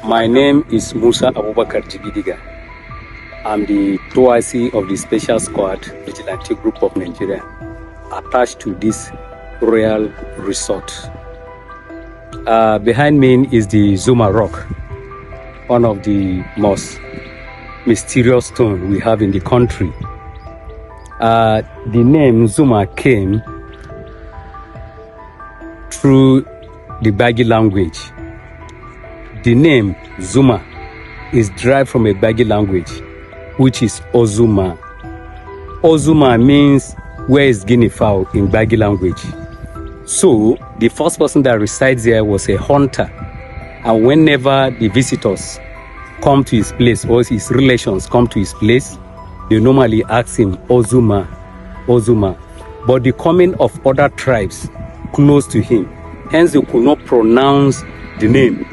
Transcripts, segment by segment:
My name is Musa Abubakar Jigidiga. I'm the Toasi of the Special Squad Vigilante Group of Nigeria, attached to this royal resort. Behind me is the Zuma Rock, one of the most mysterious stones we have in the country. The name Zuma came through the Bagi language. The name Zuma is derived from a Bagi language, which is Ozuma. Ozuma means where is guinea fowl in Bagi language. So the first person that resides there was a hunter. And whenever the visitors come to his place or his relations come to his place, they normally ask him, Ozuma, Ozuma. But the coming of other tribes close to him, hence they could not pronounce the name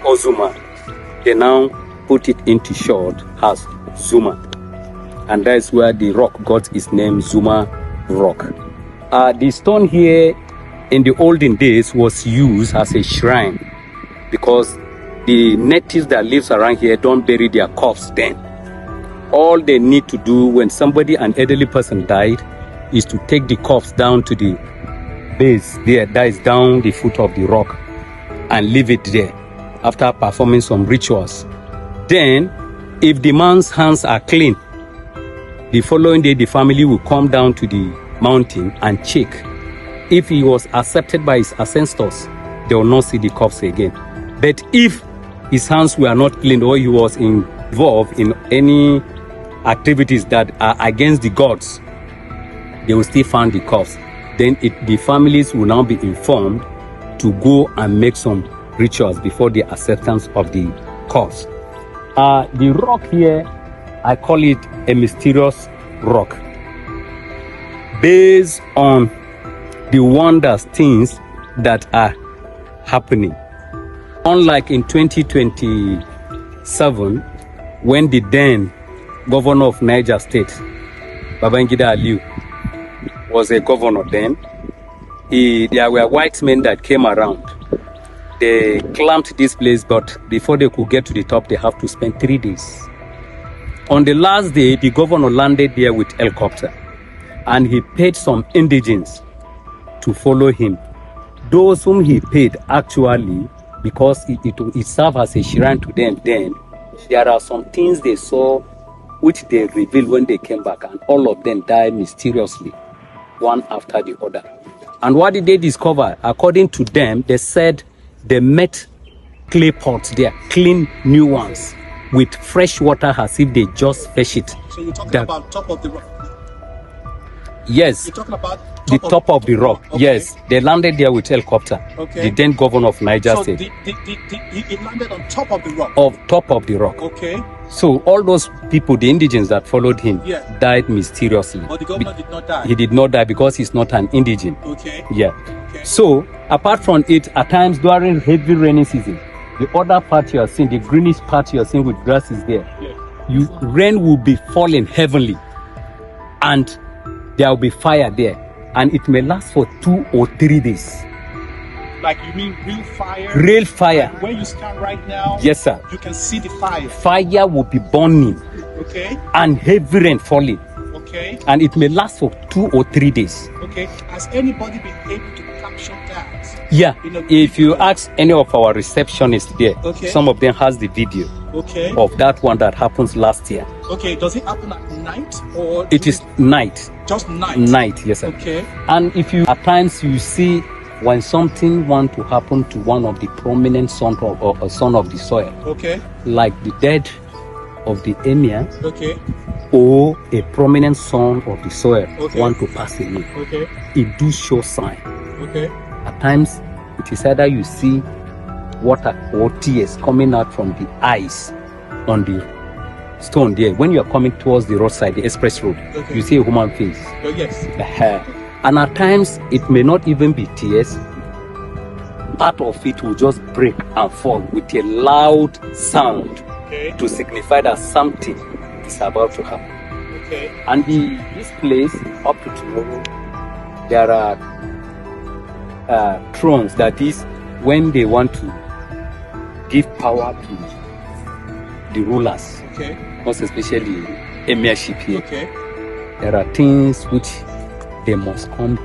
Ozuma. They now put it into short as Zuma. And that's where the rock got its name, Zuma Rock. The stone here in the olden days was used as a shrine because the natives that lives around here don't bury their corpse then. All they need to do when somebody, an elderly person died, is to take the corpse down to the base there, that is down the foot of the rock, and leave it there after performing some rituals. Then, if the man's hands are clean, the following day the family will come down to the mountain and check. If he was accepted by his ancestors, they will not see the corpse again. But if his hands were not clean or he was involved in any activities that are against the gods, they will still find the corpse. Then the families will now be informed to go and make some rituals before the acceptance of the corpse. The rock here, I call it a mysterious rock, based on the wonders, things that are happening. Unlike in 2027, when the then governor of Niger State, Babangida Aliyu, was a governor then, there were white men that came around. They clamped this place, but before they could get to the top, they have to spend 3 days. On the last day, the governor landed there with helicopter, and he paid some indigents to follow him. Those whom he paid actually, because it served as a shrine to them then, there are some things they saw which they revealed when they came back, and all of them died mysteriously, one after the other. And what did they discover? According to them, they said they met clay pots there, clean new ones, with fresh water as if they just fetch it. So you're talking about top of the rock? Yes. You're talking about the top of the rock. Okay. Yes, they landed there with helicopter. Okay. The then governor of Niger State. So it landed on top of the rock? Top of the rock. Okay. So all those people, the indigents that followed him, died mysteriously. But the governor did not die? He did not die because he's not an indigent. Okay. Yeah. Okay. So apart from it, at times during heavy rainy season, the other part you are seeing, the greenish part you are seeing with grasses there, rain will be falling heavily, and there will be fire there, and it may last for 2 or 3 days. Like you mean real fire? Real fire. Like where you stand right now? Yes, sir. You can see the fire. Fire will be burning. Okay. And heavy rain falling. Okay. And it may last for 2 or 3 days. Okay. Has anybody been able to capture that? Yeah. If you ask any of our receptionists there, some of them has the video. Okay. Of that one that happens last year. Okay. Does it happen at night or? It is night. Just night. Night, yes, sir. Okay. And if you at times you see when something want to happen to one of the prominent son of the soil. Okay. Like the death of the emir. Okay. Or a prominent son of the soil want to pass away. Okay. It do show sign. Okay. At times it is either you see water or tears coming out from the eyes on the stone there. When you are coming towards the roadside, the express road, you see a human face. Oh, yes. And at times it may not even be tears. Part of it will just break and fall with a loud sound to signify that something is about to happen. Okay. And this place, up to tomorrow, there are thrones. That is, when they want to give power to the rulers, most especially emirship here, there are things which they must come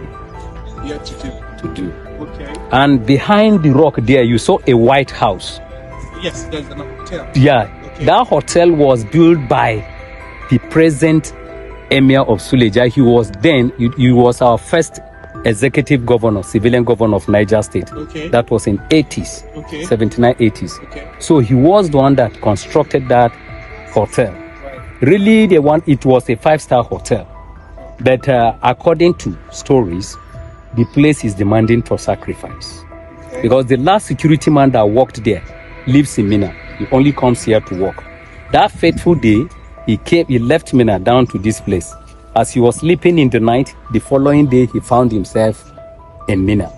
here to do. Okay. And behind the rock there, you saw a white house. Yes, there's an hotel. Yeah, that hotel was built by the present emir of Suleja. He was our first executive governor, civilian governor of Niger State. Okay. That was in 80s, 79, 80s. Okay. So he was the one that constructed that hotel. Right. Really, it was a 5-star hotel. But according to stories, the place is demanding for sacrifice. Because the last security man that worked there lives in Mina. He only comes here to work. That fateful day, he left Mina down to this place. As he was sleeping in the night, the following day, he found himself in Mina.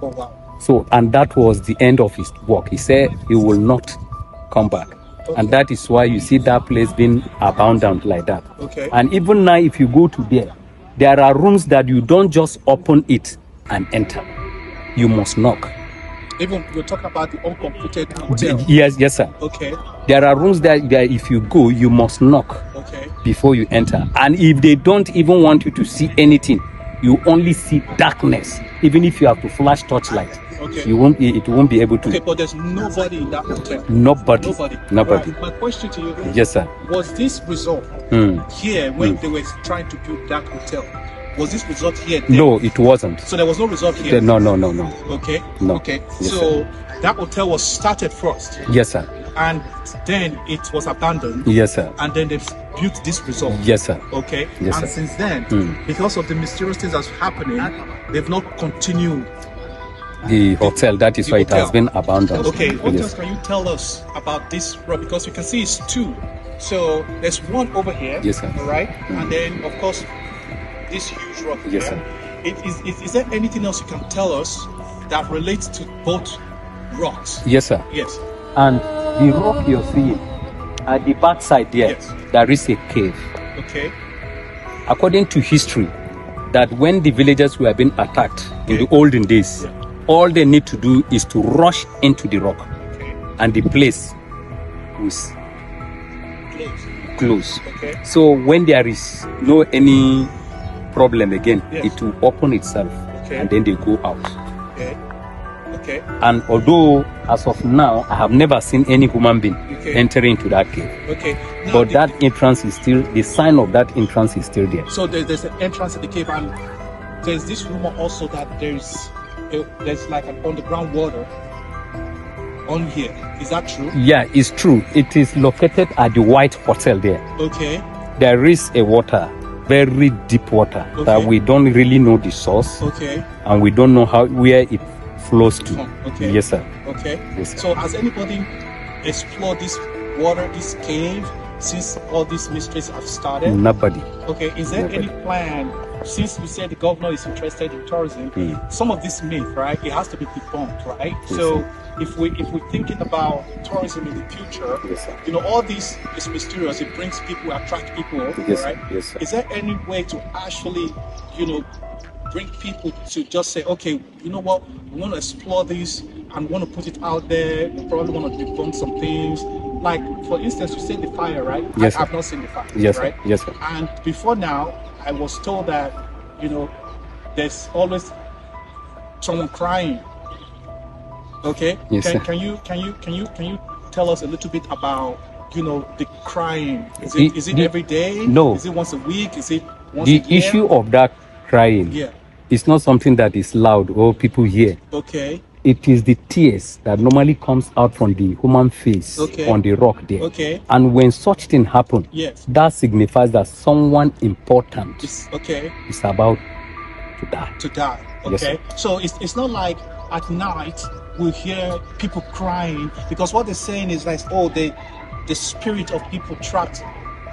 Oh, wow. So, and that was the end of his work. He said he will not come back. Okay. And that is why you see that place being abandoned like that. Okay. And even now, if you go to there are rooms that you don't just open it and enter. You must knock. Even we're talking about the uncompleted hotel. Yes, sir. Okay. There are rooms that if you go, you must knock before you enter. And if they don't even want you to see anything, you only see darkness. Even if you have to flash torchlight, it won't be able to. Okay, but there's nobody in that hotel. Nobody. Right. My question to you, yes, sir, was this result here when they were trying to build that hotel? Was this result here? Then? No, it wasn't. So there was no result here? No. Okay. No. Okay. Yes, so sir. That hotel was started first. Yes, sir. And then it was abandoned. Yes, sir. And then they built this resort. Yes, sir. Okay. Yes, and sir. Since then, because of the mysterious things that's happening, they've not continued the hotel. That is why it has been abandoned. Okay. What else can you tell us about this rock? Because you can see it's two. So there's one over here. Yes, sir. All right. And then of course this huge rock here. Yes, sir. Is there anything else you can tell us that relates to both rocks? Yes, sir. Yes. And the rock you're seeing at the back side there, there is a cave. Okay. According to history, that when the villagers were being attacked in the olden days, all they need to do is to rush into the rock, and the place was closed. Okay. So when there is no any problem again, it will open itself, and then they go out. Okay. And although as of now I have never seen any human being enter into that cave, now but that entrance is still, the sign of that entrance is still there. So there's an entrance to the cave, and there's this rumor also that there's like an underground water on here. Is that true? Yeah, it's true. It is located at the White Hotel there. Okay. There is a water, very deep water, that we don't really know the source. Okay. And we don't know where it flows to. Okay. Yes, sir. Okay. Yes, sir. So has anybody explored this water, this cave, since all these mysteries have started? Nobody. Okay. Is there any plan, since you said the governor is interested in tourism, some of this myth, right, it has to be debunked, right? Yes, so sir. if we're thinking about tourism in the future, yes, sir, you know, all this is mysterious. It brings people, attract people, yes, right? Yes, sir. Is there any way to actually, you know, bring people to just say, okay, you know what, we want to explore this and want to put it out there. We probably want to debunk some things. Like, for instance, you said the fire, right? Yes, I've not seen the fire, yes, right? Sir. Yes, sir. And before now, I was told that, you know, there's always someone crying. Okay. Yes, sir. Can you tell us a little bit about, you know, the crying? Is it every day? No. Is it once a week? Is it once a year? The issue of that crying is not something that is loud or people hear. Okay. It is the tears that normally comes out from the human face on the rock there. Okay. And when such thing happen, that signifies that someone important is about to die. To die. Okay. Yes, sir. So it's not like at night we hear people crying, because what they're saying is like, oh, the spirit of people trapped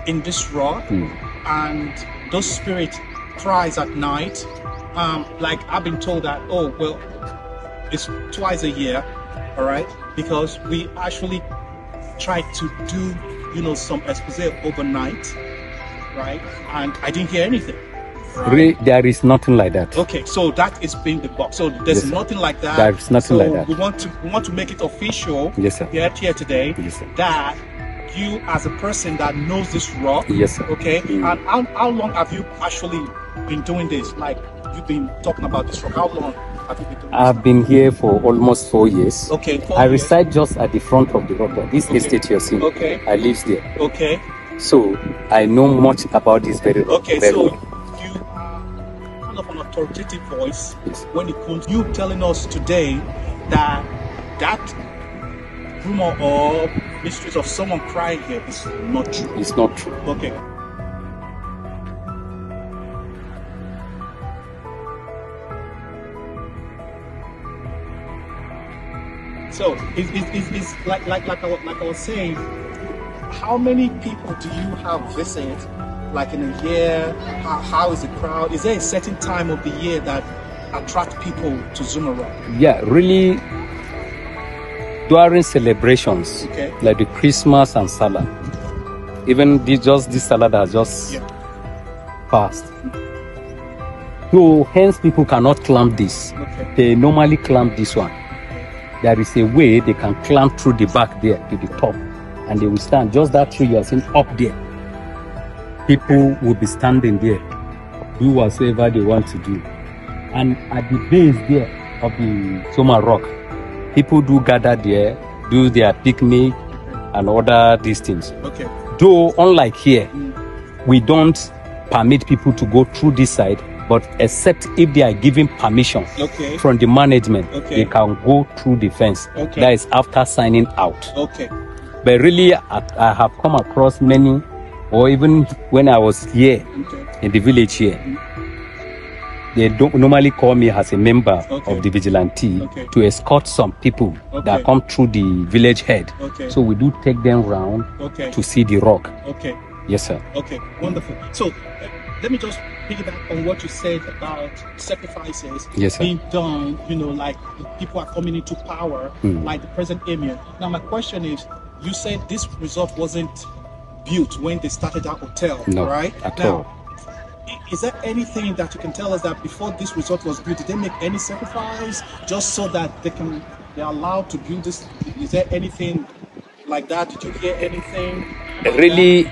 in this rock, and those spirit cries at night. Like I've been told that, oh well, it's twice a year, all right, because we actually try to do, you know, some expose overnight, right, and I didn't hear anything. Right? Really, there is nothing like that. Okay, so that is being the box. So there's nothing like that. There is nothing like that. We want to make it official. Yes, sir. Here today. Yes, sir. That you, as a person that knows this rock. Yes, sir. Okay. And how long have you actually been doing this? Like, you've been talking about this rock. How long have you been doing this? I've been here for almost 4 years. Okay. 4 I years. reside just at the front of the rock. This estate you're seeing. Okay. I live there. Okay. So I know much about this very rock. Okay. Very So well. you are kind of an authoritative voice when it comes. You telling us today that rumor or mysteries of someone crying here is not true. It's not true. Okay. So it's like I was saying, how many people do you have visit like in a year? How is the crowd? Is there a certain time of the year that attract people to Zuma Rock? Yeah, really during celebrations, Okay. like the Christmas and Salah. Even this Salah that has just passed. So hence people cannot climb this. Okay. They normally climb this one. There is a way they can climb through the back there to the top, and they will stand just that tree you are seeing up there. People will be standing there, do whatsoever they want to do. And at the base there of the Zuma Rock, people do gather there, do their picnic and other these things. Okay. Though unlike here, we don't permit people to go through this side, but except if they are given permission from the management, they can go through the fence. Okay. That is after signing out. Okay. But really, I have come across many, or even when I was here in the village here, they don't normally call me as a member of the vigilante to escort some people that come through the village head. So we do take them round to see the rock. Okay. Yes, sir. Okay, wonderful. So let me just piggyback on what you said about sacrifices being done, like people are coming into power, like the present emir. Now my question is, you said this resort wasn't built when they started that hotel, right? At now, all. Is there anything that you can tell us that before this resort was built, did they make any sacrifice just so that they're allowed to build this? Is there anything like that? Did you hear anything? Really,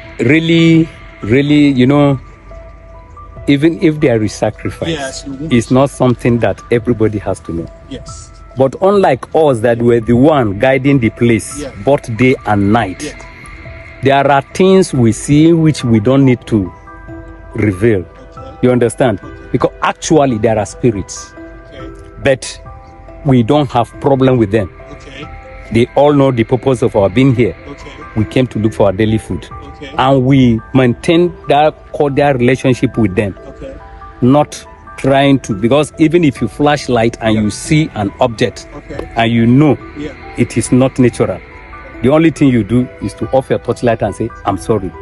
even if there is sacrifice, it's not something that everybody has to know. Yes. But unlike us that were the one guiding the place both day and night, there are things we see which we don't need to reveal. You understand? Because actually there are spirits, but we don't have problem with them. They all know the purpose of our being here. We came to look for our daily food, and we maintain that cordial relationship with them, not trying to, because even if you flash light and you see an object and you know it is not natural, the only thing you do is to off your torchlight and say, I'm sorry.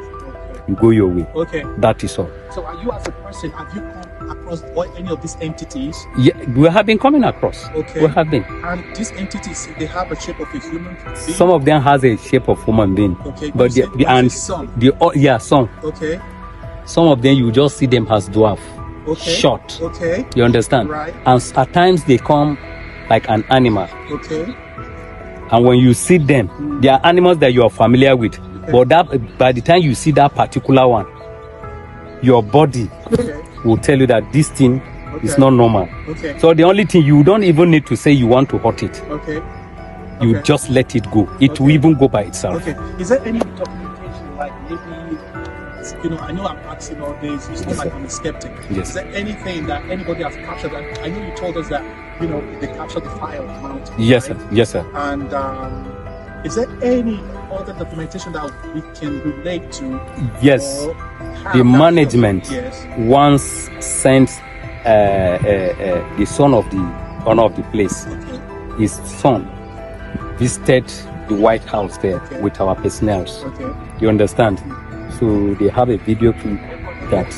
You go your way. That is all. So are you as a person, have you come across any of these entities? Yeah, we have been coming across. We have been. And these entities, they have a shape of a human being? Some of them has a shape of human being. But some. Some of them you just see them as dwarf. Short. You understand? Right. And at times they come like an animal. And when you see them, they are animals that you are familiar with. But that by the time you see that particular one, your body will tell you that this thing is not normal. So the only thing, you don't even need to say you want to hurt it. You just let it go. It will even go by itself. Is there any documentation, like maybe, I know I'm asking all this, you seem like I'm a skeptic. Is there anything that anybody has captured? I know you told us that, they captured the fire on the mountain. Yes, right? sir. Yes, sir. And is there any other documentation that we can relate to? Yes. The management once sent the son of the owner of the place, his son, visited the White House there with our personnel. You understand? So they have a video clip that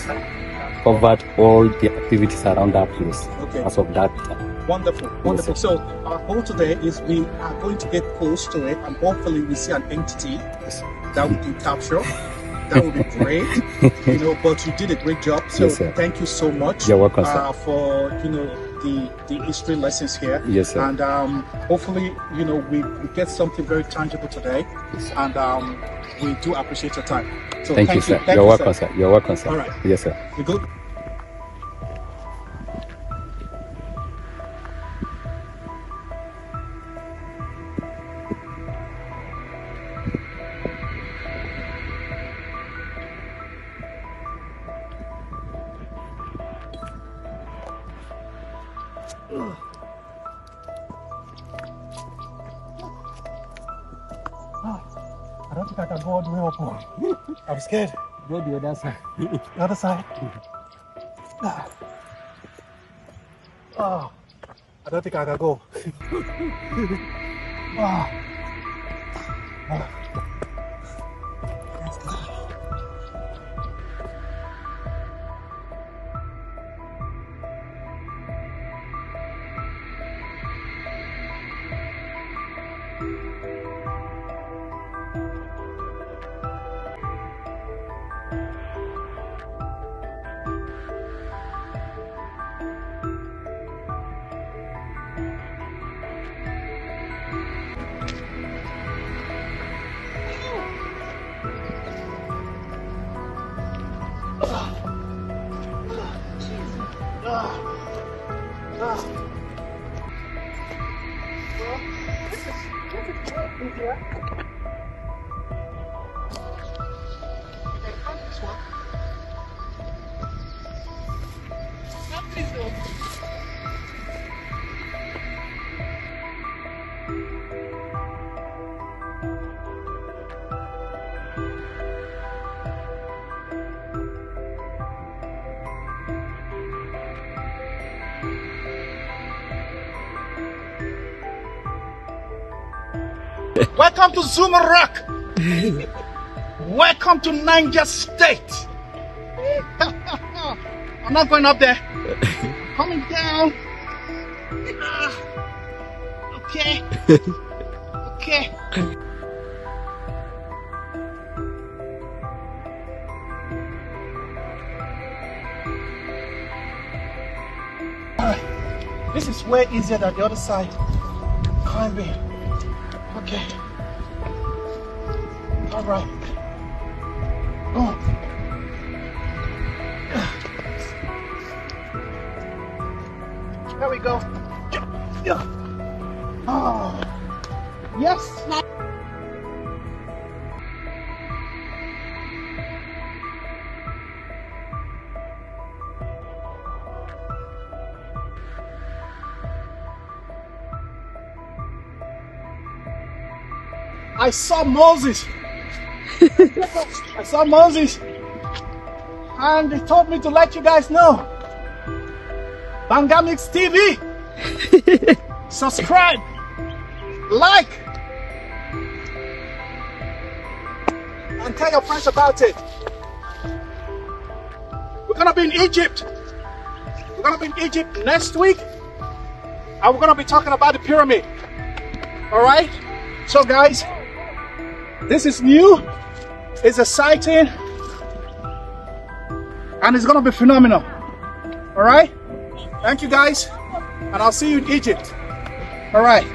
covered all the activities around that place as of that time. Wonderful, wonderful. So our goal today is we are going to get close to it, and hopefully we see an entity that we can capture. That would be great, but you did a great job. So thank you so much. You're welcome, sir. For the history lessons here. Yes, sir. And hopefully we get something very tangible today. And we do appreciate your time. So thank you, sir. You're welcome, sir. You're welcome, sir. All right. Yes, sir. We good? I don't think I can go all the way up. I'm scared. Go the other side. The other side. Oh, I don't think I can go. Ah. Ah. Let's go. Welcome to Zuma Rock. Welcome to Niger State. I'm not going up there. Coming down. Okay. Okay. Alright. This is way easier than the other side. Climbing. Okay. All right. Oh. There we go. Yeah. Oh. Yes. I saw Moses. I saw Moses. And he told me to let you guys know. Bangamix TV. Subscribe. Like. And tell your friends about it. We're going to be in Egypt. We're going to be in Egypt next week. And we're going to be talking about the pyramid. Alright? So guys, this is new, it's exciting, and it's gonna be phenomenal. All right? Thank you guys, and I'll see you in Egypt. All right.